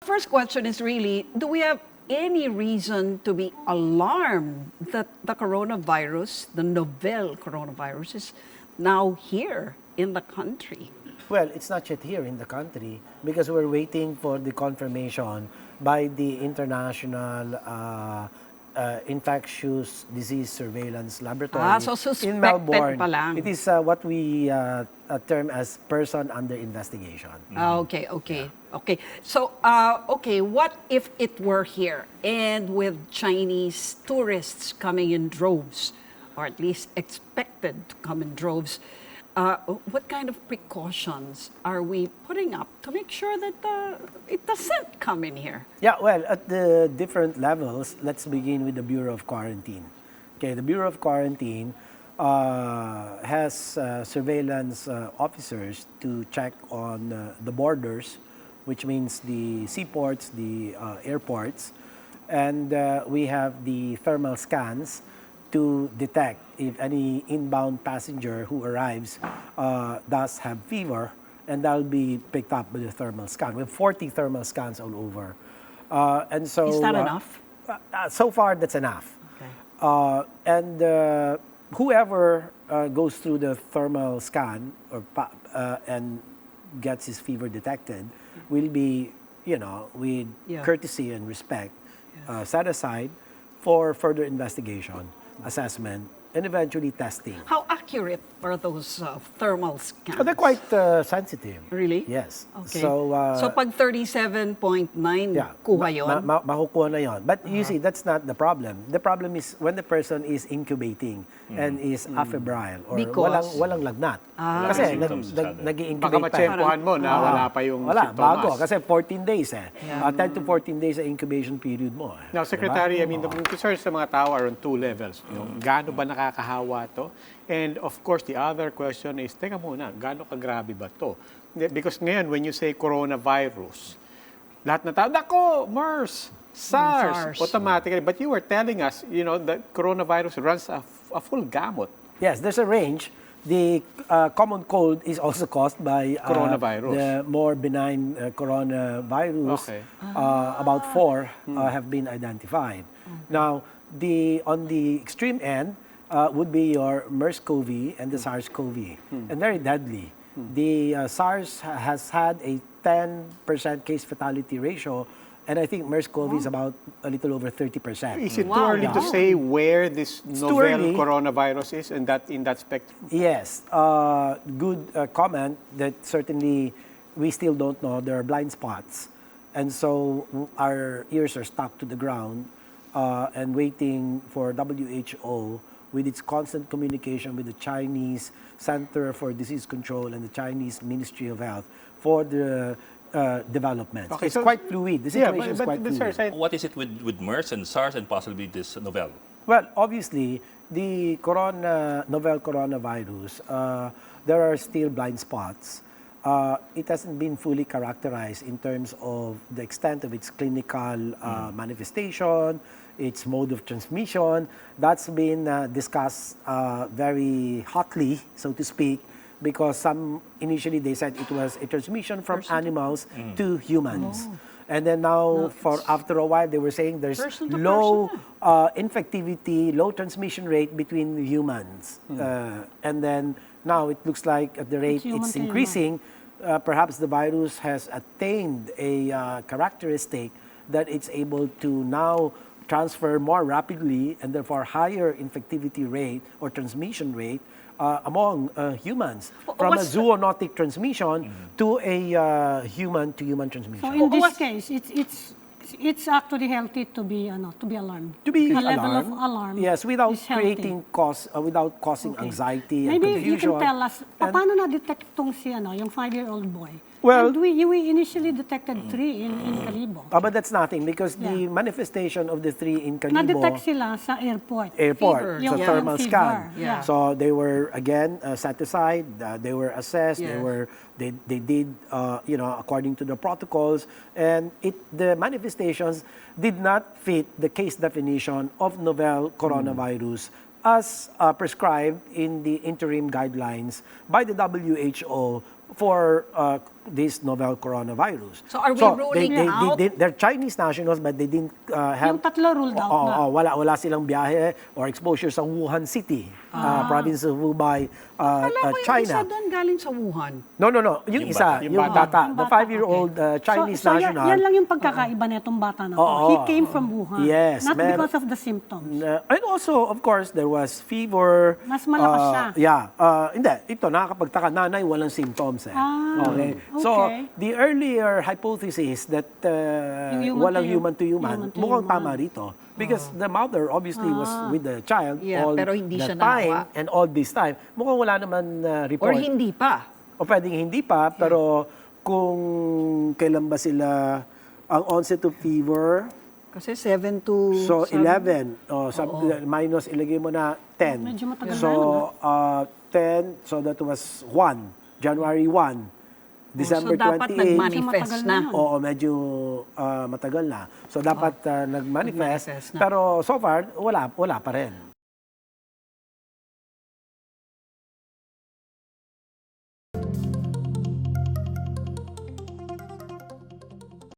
First question is really, do we have any reason to be alarmed that the coronavirus, the novel coronavirus, is now here in the country? Well, it's not yet here in the country because we're waiting for the confirmation by the International Infectious Disease Surveillance Laboratory So in suspected Melbourne. pa lang. It is what we term as person under investigation. Okay. So, what if it were here and with Chinese tourists coming in droves, or at least expected to come in droves? What kind of precautions are we putting up to make sure that it doesn't come in here? Yeah, well, at the different levels, let's begin with the Bureau of Quarantine. Okay, the Bureau of Quarantine has surveillance officers to check on the borders, which means the seaports, the airports, and we have the thermal scans to detect if any inbound passenger who arrives does have fever, and that'll be picked up with a thermal scan. We have 40 thermal scans all over. And so, Is that enough? So far, that's enough. Okay. And whoever goes through the thermal scan and gets his fever detected will be, with courtesy and respect, set aside for further investigation, assessment, and eventually testing. How accurate are those thermal scans? Oh, they're quite sensitive. Really? Yes. Okay. So pag 37.9, kuha yun? makukuha na yun. But you see, that's not the problem. The problem is when the person is incubating and is afebrile or Because? walang lagnat. Kasi nag-i-incubate Baka matsyempohan mo na wala pa yung wala, symptoms. bago. Kasi 14 days 10 to 14 days ang incubation period mo. Now, Secretary, I mean, the concern sa mga tao are on two levels. Yung gaano ba nakakahawa to? And of course, the other question is, teka muna, gaano kagrabe ba to? Because ngayon, when you say coronavirus, lahat na tao, nako, MERS, SARS, automatically. But you were telling us, that coronavirus runs a full gamut. Yes, there's a range. The common cold is also caused by Coronavirus. the more benign coronavirus. Okay. About 4 have been identified. Now, on the extreme end would be your MERS-CoV and the SARS-CoV, and very deadly. The SARS has had a 10% case fatality ratio, and I think MERS-CoV is about a little over 30%. Is it too early to say where this novel early. coronavirus is in that spectrum? Yes, good comment that certainly we still don't know. There are blind spots. And so our ears are stuck to the ground and waiting for WHO with its constant communication with the Chinese Center for Disease Control and the Chinese Ministry of Health for the development. Okay, It's so- quite fluid. The situation is quite fluid. sir, What is it with MERS and SARS and possibly this novel? Well, obviously, the novel coronavirus, there are still blind spots. It hasn't been fully characterized in terms of the extent of its clinical manifestation, its mode of transmission. That's been discussed very hotly, so to speak, because initially they said it was a transmission from animals to humans. And then now, after a while, they were saying there's Person to low infectivity, low transmission rate between humans. And then now it looks like at the rate it's increasing, perhaps the virus has attained a characteristic that it's able to now transfer more rapidly and therefore higher infectivity rate or transmission rate among humans from a zoonotic transmission to a human-to-human transmission. So in this case, it's actually healthy to be alarmed. To be the alarmed, level of alarm. yes, without is healthy. creating without causing anxiety and Maybe confusion. you can tell us, paano na-detect tong yung 5-year-old boy? Well- and we initially detected 3 in Calibo. But that's nothing because the manifestation of the 3 in Calibo Na-detect sila sa airport. Fever. so Yung thermal fever. scan. Yeah. So they were again set aside. They were assessed. Yeah. They did according to the protocols, and the manifestations did not fit the case definition of novel coronavirus as prescribed in the interim guidelines by the WHO for this novel coronavirus. So are we ruling out? They're Chinese nationals, but they didn't have... Yung tatlo ruled out na. Wala silang biyahe or exposure sa Wuhan City, province of Hubei, Alam ko yung China. isa doon galing sa Wuhan. No. Yung isa, bata. yung bata, Yung the bata, 5-year-old Chinese so national. yan lang yung pagkakaiba nitong bata na to. He came from Wuhan. Yes, Not because of the symptoms. And also, of course, there was fever. Mas malakas siya. Yeah. Hindi. Ito, nakakapagtaka. Nanay, walang symptoms. Okay. So, okay. the earlier hypothesis that Yung walang human human to human, to mukhang human. tama rito. Because the mother obviously was with the child Yeah, all pero hindi the siya time naawa. and all this time. Mukhang wala naman report. Or hindi pa. O pwedeng hindi pa, pero kung kailan ba sila ang onset of fever, Kasi 7 to... so 7. 11, minus ilagay mo na 10. Medyo matagal So 10, so that was 1, January 1. December so dapat 28. nag-manifest Medyo matagal na. na. Oo, medyo matagal na. So dapat nag-manifest, Nag-manifest na. pero so far wala pa rin.